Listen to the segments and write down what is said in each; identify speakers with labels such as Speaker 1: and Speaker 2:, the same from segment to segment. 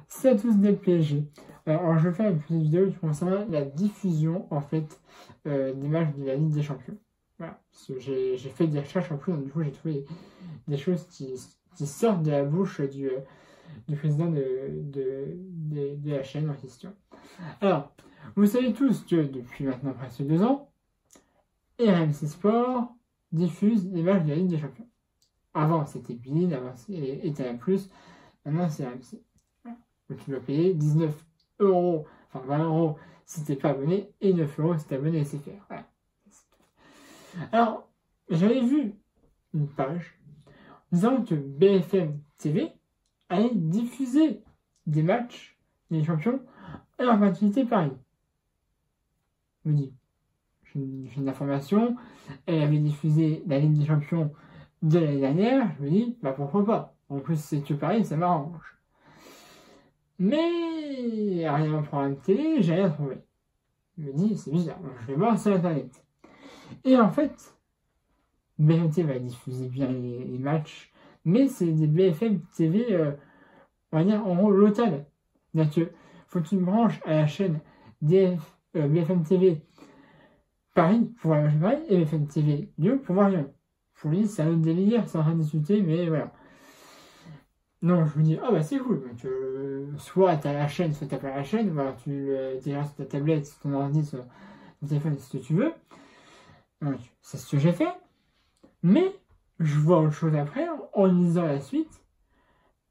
Speaker 1: C'est à tous des PSG. Alors, je vais faire une petite vidéo qui concerne la diffusion, en fait, des matchs de la Ligue des Champions. Voilà, parce que j'ai fait des recherches en plus, donc du coup, j'ai trouvé des choses qui sortent de la bouche du président de la chaîne en question. Alors, vous savez tous que depuis maintenant presque 2 ans, RMC Sport diffuse les matchs de la Ligue des Champions. Avant, c'était BeIN, avant, c'était TF+, maintenant, c'est RMC. Donc tu dois payer 19 euros, enfin 20 euros si t'es pas abonné, et 9 euros si t'es abonné à SFR. Voilà. Alors, j'avais vu une page disant que BFM TV allait diffuser des matchs des champions à leur gratuité Paris. Je me dis, j'ai une information, elle avait diffusé la Ligue des Champions de l'année dernière, je me dis, bah pourquoi pas. En plus, c'est que Paris, ça m'arrange. Mais rien en programme télé, j'ai rien trouvé. Je me dis, c'est bizarre, donc je vais voir sur internet. Et en fait, BFM TV va diffuser bien les matchs, mais c'est des BFM TV, on va dire en gros local. C'est-à-dire que faut que tu me branches à la chaîne BFM TV Paris pour voir le match de Paris et BFM TV Lyon pour voir Lyon. Pour lui, c'est un autre délire, c'est en train de discuter, mais voilà. Non, je me dis, ah bah c'est cool. Donc, soit t'as la chaîne, soit t'as pas la chaîne. Voilà, tu télécharges sur ta tablette, sur ton ordi, sur ton téléphone, ce que tu veux. Donc, c'est ce que j'ai fait. Mais, je vois autre chose après, en lisant la suite.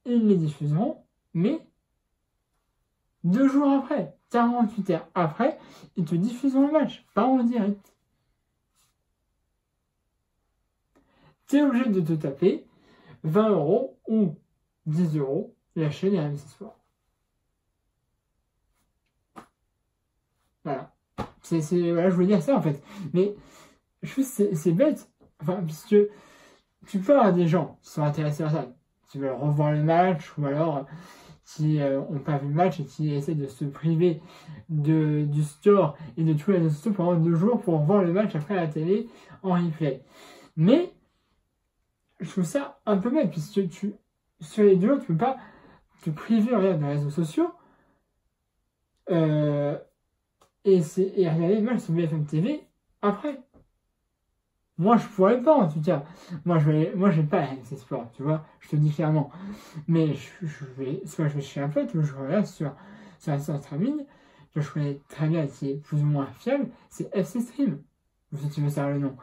Speaker 1: Ils les diffuseront, mais 2 jours après, 48 heures après, ils te diffuseront le match, pas en direct. T'es obligé de te taper 20 euros ou 10 euros la chaîne RMC Sport. Voilà. Voilà, je voulais dire ça en fait. Mais je trouve que c'est bête. Enfin, puisque tu peux avoir des gens qui sont intéressés par ça, qui veulent revoir le match, ou alors qui n'ont pas vu le match et qui essaient de se priver du store et de tous les réseaux sociaux pendant 2 jours pour revoir le match après à la télé en replay. Mais je trouve ça un peu bête, puisque sur les 2 jours, tu peux pas te priver des réseaux sociaux et regarder le match sur BFM TV après. Moi, je pourrais pas, en tout cas. Moi, j'ai pas la RMC Sport, tu vois, je te dis clairement. Mais soit je vais chez un pote, ou je regarde sur un site streaming, que je connais très bien et qui est plus ou moins fiable, c'est FC Stream. Ou si tu veux savoir le nom.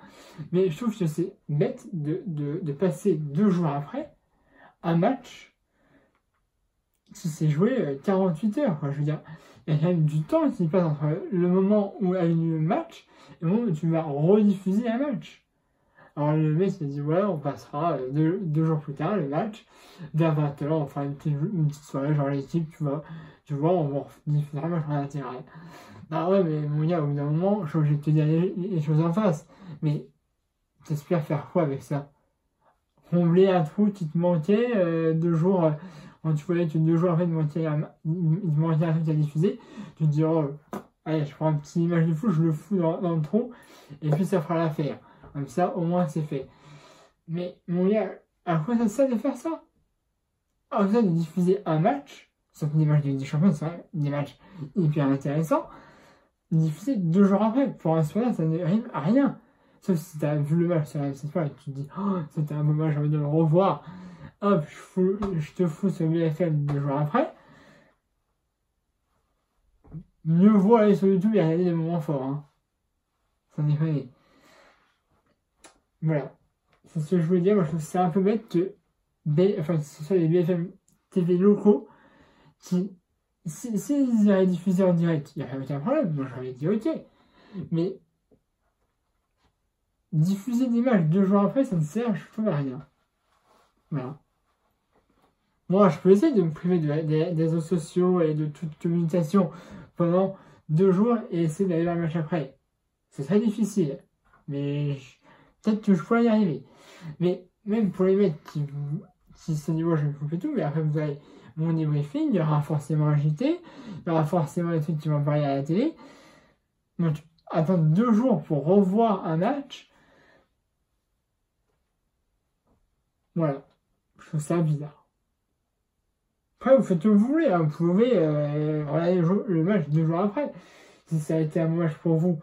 Speaker 1: Mais je trouve que c'est bête de passer 2 jours après un match qui s'est joué 48 heures, quoi. Je veux dire, il y a quand même du temps qui passe entre le moment où a eu le match et le moment où tu vas rediffuser un match. Alors le mec s'est dit, ouais, on passera 2 jours plus tard le match, vers 20 h, on fera une petite soirée, genre l'équipe, tu vois, on va diffuser un match en intérêt. Bah ouais, mais mon gars, au bout d'un moment, je suis obligé de te dire les choses en face. Mais t'espères faire quoi avec ça? Combler un trou qui te manquait 2 jours, quand tu voyais que 2 jours après, il te manquait un truc à diffuser, tu te dis, oh, allez, je prends un petit image de fou, je le fous dans le trou, et puis ça fera l'affaire. Comme ça, au moins, c'est fait. Mais mon gars, à quoi ça sert de faire ça? À quoi ça de diffuser un match, sauf des matchs de Ligue des Champions, c'est des matchs hyper intéressants, diffuser 2 jours après. Pour un soir, ça ne rime à rien. Sauf si tu as vu le match sur la RMC Sport et que tu te dis, oh, c'était un beau match, j'ai envie de le revoir. Hop, je te fous sur BFM 2 jours après. Mieux vaut aller sur YouTube et regarder des moments forts. Hein. Sans déconner. Voilà. C'est ce que je voulais dire. Moi, je trouve que c'est un peu bête que ce soit les BFM TV locaux qui, s'ils avaient diffusé en direct, il n'y aurait aucun problème. Moi, j'aurais dit ok. Mais diffuser des matchs 2 jours après, ça ne sert, je trouve, à rien. Voilà. Moi, je peux essayer de me priver des réseaux sociaux et de toute communication pendant 2 jours et essayer d'aller voir le match après. C'est très difficile. Mais peut-être que je pourrais y arriver. Mais même pour les mecs qui se disent, ouais, je vais me couper tout, mais après vous avez mon débriefing, il y aura forcément un JT, il y aura forcément des trucs qui vont parler à la télé. Donc, attendre 2 jours pour revoir un match, voilà. Je trouve ça bizarre. Après, vous faites ce que vous voulez, hein. Vous pouvez regarder le match 2 jours après. Si ça a été un match pour vous,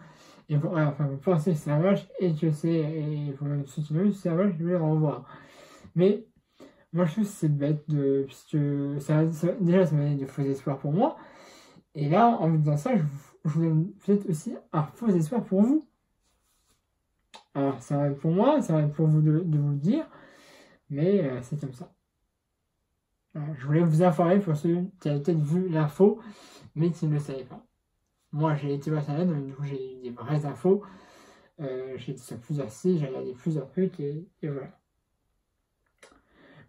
Speaker 1: et vous, enfin, vous pensez que c'est un match, et que c'est, et pour ceux qui l'ont vu, c'est un match, je vais le revoir. Mais, moi, je trouve que c'est bête puisque déjà, ça m'a donné de faux espoirs pour moi. Et là, en vous disant ça, je vous donne peut-être aussi un faux espoir pour vous. Alors, ça va être pour moi, ça va être pour vous de vous le dire, mais c'est comme ça. Voilà, je voulais vous informer pour ceux qui avaient peut-être vu l'info, mais qui ne le savaient pas. Moi, j'ai été voir Internet, donc du coup, j'ai eu des vraies infos. J'ai été sur plusieurs sites, j'ai regardé plusieurs trucs, et voilà.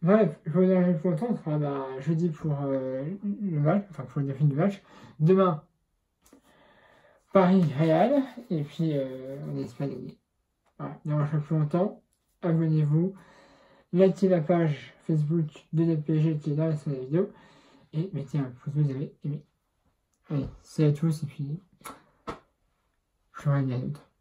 Speaker 1: Bref, je vous donne plus longtemps, on sera jeudi pour le match, enfin pour le défi du match. Demain, Paris-Real, et puis on espère gagner. Voilà, ne marche plus longtemps, abonnez-vous, likez la page Facebook de DPG qui est dans la description de la vidéo, et mettez un pouce bleu si vous avez aimé. Allez, salut à tous, et puis je vous remercie à d'autres.